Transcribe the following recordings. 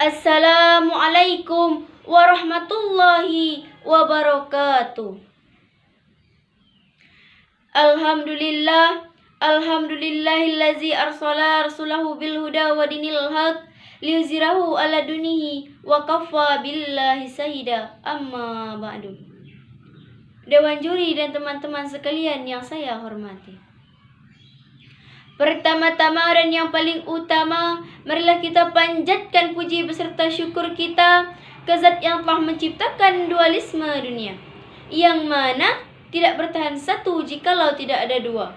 Assalamualaikum warahmatullahi wabarakatuh. Alhamdulillahillazi arsala rasulahu bil huda wa dinil haq liyuzhirahu ala dinihi wa kafa billahi syahida. Amma ba'du. Dewan juri dan teman-teman sekalian yang saya hormati, pertama-tama dan yang paling utama, marilah kita panjatkan puji beserta syukur kita ke Zat yang telah menciptakan dualisme dunia, yang mana tidak bertahan satu jikalau tidak ada dua.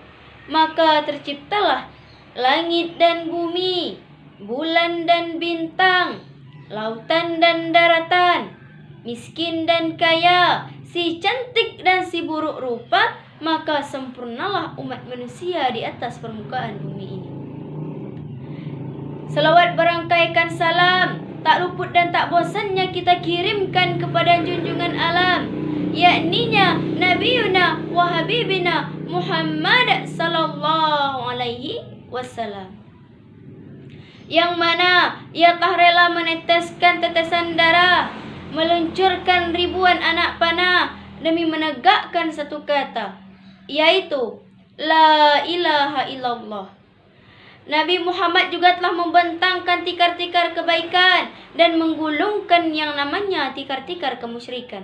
Maka terciptalah langit dan bumi, bulan dan bintang, lautan dan daratan, miskin dan kaya, si cantik dan si buruk rupa. Maka sempurnalah umat manusia di atas permukaan bumi ini. Selawat berangkaikan salam, tak luput dan tak bosannya kita kirimkan kepada junjungan alam, yakninya Nabiyuna wa Habibina Muhammad sallallahu alaihi wasallam, yang mana ia telah rela meneteskan tetesan darah, meluncurkan ribuan anak panah demi menegakkan satu kata, yaitu La ilaha illallah. Nabi Muhammad juga telah membentangkan tikar-tikar kebaikan dan menggulungkan yang namanya tikar-tikar kemusyrikan.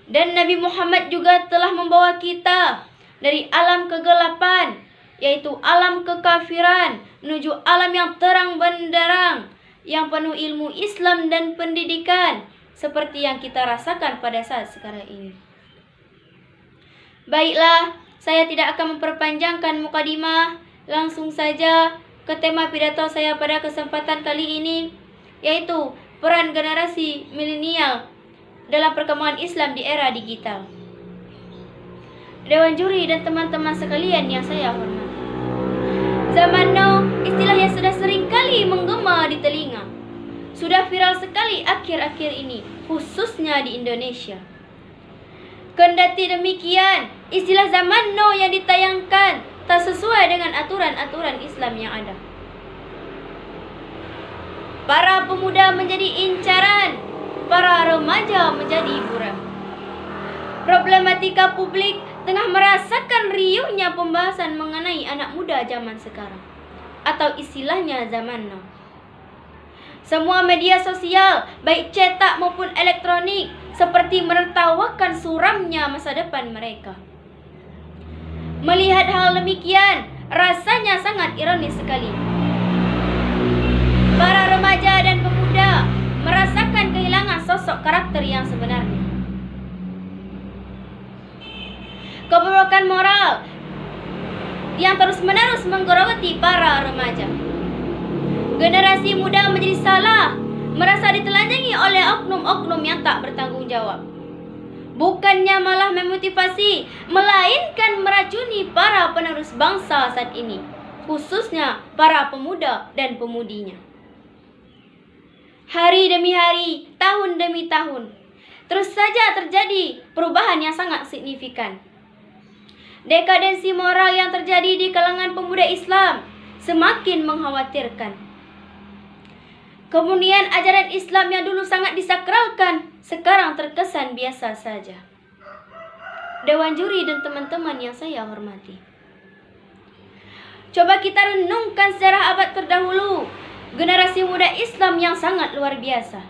Dan Nabi Muhammad juga telah membawa kita dari alam kegelapan, yaitu alam kekafiran, menuju alam yang terang benderang, yang penuh ilmu Islam dan pendidikan, seperti yang kita rasakan pada saat sekarang ini. Baiklah, saya tidak akan memperpanjangkan mukadimah, langsung saja ke tema pidato saya pada kesempatan kali ini, yaitu peran generasi milenial dalam perkembangan Islam di era digital. Dewan juri dan teman-teman sekalian yang saya hormati, zaman now istilah yang sudah sering kali menggema di telinga, sudah viral sekali akhir-akhir ini, khususnya di Indonesia. Kendati demikian, istilah zaman now yang ditayangkan tak sesuai dengan aturan-aturan Islam yang ada. Para pemuda menjadi incaran, para remaja menjadi buram. Problematika publik tengah merasakan riuhnya pembahasan mengenai anak muda zaman sekarang, atau istilahnya zaman now. Semua media sosial, baik cetak maupun elektronik, seperti menertawakan suramnya masa depan mereka. Melihat hal demikian, rasanya sangat ironis sekali. Para remaja dan pemuda merasakan kehilangan sosok karakter yang sebenarnya. Keborokan moral yang terus-menerus menggerogoti para remaja. Generasi muda menjadi salah, merasa ditelanjangi oleh oknum-oknum yang tak bertanggung jawab. Bukannya malah memotivasi, melainkan meracuni para penerus bangsa saat ini, khususnya para pemuda dan pemudinya. Hari demi hari, tahun demi tahun, terus saja terjadi perubahan yang sangat signifikan. Dekadensi moral yang terjadi di kalangan pemuda Islam semakin mengkhawatirkan. Kemudian ajaran Islam yang dulu sangat disakralkan, sekarang terkesan biasa saja. Dewan juri dan teman-teman yang saya hormati, coba kita renungkan sejarah abad terdahulu, generasi muda Islam yang sangat luar biasa,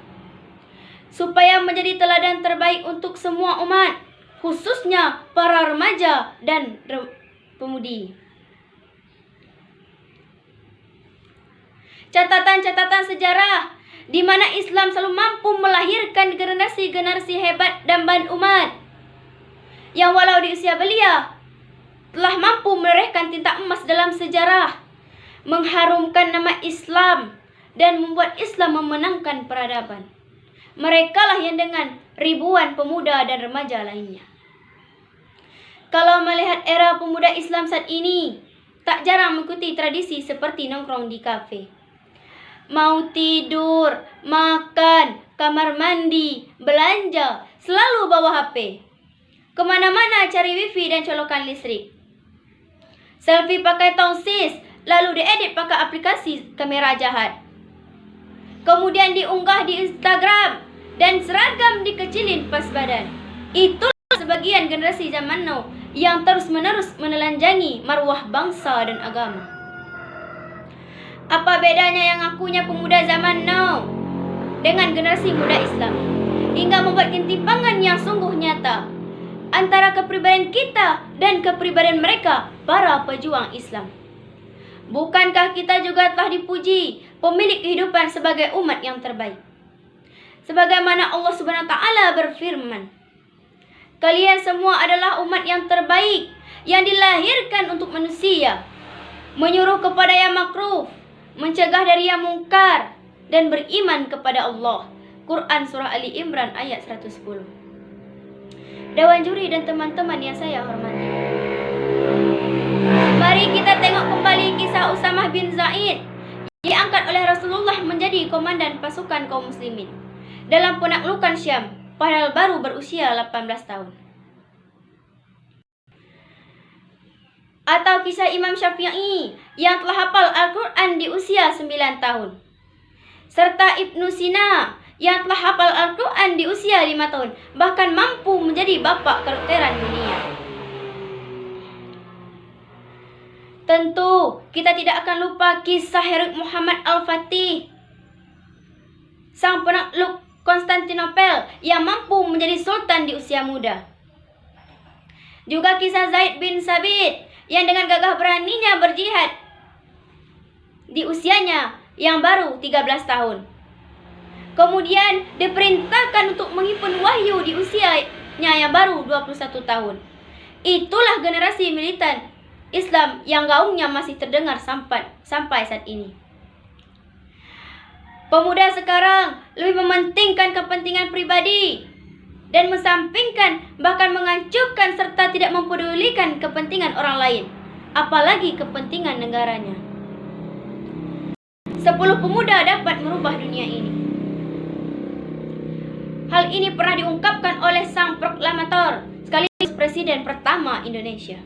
supaya menjadi teladan terbaik untuk semua umat, khususnya para remaja dan pemudi. Catatan-catatan sejarah di mana Islam selalu mampu melahirkan generasi-generasi hebat dan ban umat, yang walau di usia belia telah mampu menorehkan tinta emas dalam sejarah, mengharumkan nama Islam dan membuat Islam memenangkan peradaban. Merekalah yang dengan ribuan pemuda dan remaja lainnya. Kalau melihat era pemuda Islam saat ini, tak jarang mengikuti tradisi seperti nongkrong di kafe. Mau tidur, makan, kamar mandi, belanja, selalu bawa HP. Kemana-mana cari wifi dan colokan listrik. Selfie pakai tongsis, lalu diedit pakai aplikasi kamera jahat. kemudian diunggah di Instagram, dan seragam dikecilin pas badan. Itulah sebagian generasi zaman now yang terus-menerus menelanjangi marwah bangsa dan agama. Apa bedanya yang akunya pemuda zaman now dengan generasi muda Islam, hingga membuat ketimpangan yang sungguh nyata antara kepribadian kita dan kepribadian mereka, para pejuang Islam? Bukankah kita juga telah dipuji pemilik kehidupan sebagai umat yang terbaik? Sebagaimana Allah Subhanahu wa taala berfirman, kalian semua adalah umat yang terbaik yang dilahirkan untuk manusia, menyuruh kepada yang makruh, mencegah dari yang mungkar, dan beriman kepada Allah. Quran Surah Ali Imran ayat 110. Dewan juri dan teman-teman yang saya hormati, mari kita tengok kembali kisah Usamah bin Zaid, diangkat oleh Rasulullah menjadi komandan pasukan kaum muslimin dalam penaklukan Syam, padahal baru berusia 18 tahun. Atau kisah Imam Syafi'i yang telah hafal Al-Quran di usia 9 tahun. Serta Ibnu Sina yang telah hafal Al-Quran di usia 5 tahun, bahkan mampu menjadi bapak kedokteran dunia. Tentu kita tidak akan lupa kisah heroik Muhammad Al-Fatih, sang penakluk Konstantinopel yang mampu menjadi sultan di usia muda. Juga kisah Zaid bin Sabit yang dengan gagah beraninya berjihad di usianya yang baru 13 tahun. Kemudian diperintahkan untuk menghimpun wahyu di usianya yang baru 21 tahun. Itulah generasi militan Islam yang gaungnya masih terdengar sampai saat ini. Pemuda sekarang lebih mementingkan kepentingan pribadi dan mensampingkan, bahkan mengancurkan serta tidak mempedulikan kepentingan orang lain, apalagi kepentingan negaranya. 10 pemuda dapat merubah dunia ini. Hal ini pernah diungkapkan oleh sang proklamator sekaligus presiden pertama Indonesia.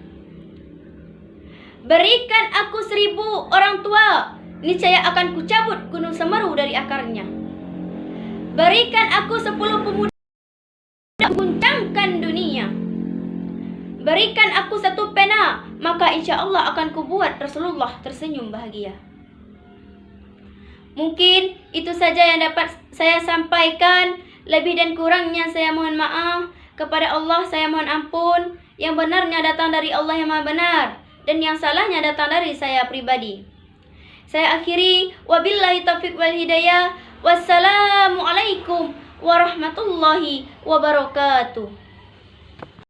Berikan aku 1000 orang tua, niscaya akan kucabut gunung Semeru dari akarnya. Berikan aku 10 pemuda, guncangkan dunia. Berikan aku 1 pena, maka insya Allah akan kubuat Rasulullah tersenyum bahagia. Mungkin itu saja yang dapat saya sampaikan. Lebih dan kurangnya saya mohon maaf. Kepada Allah saya mohon ampun. Yang benarnya datang dari Allah yang Maha Benar, dan yang salahnya datang dari saya pribadi. Saya akhiri, wabillahi taufiq wal hidayah. Wassalamualaikum warahmatullahi wabarakatuh.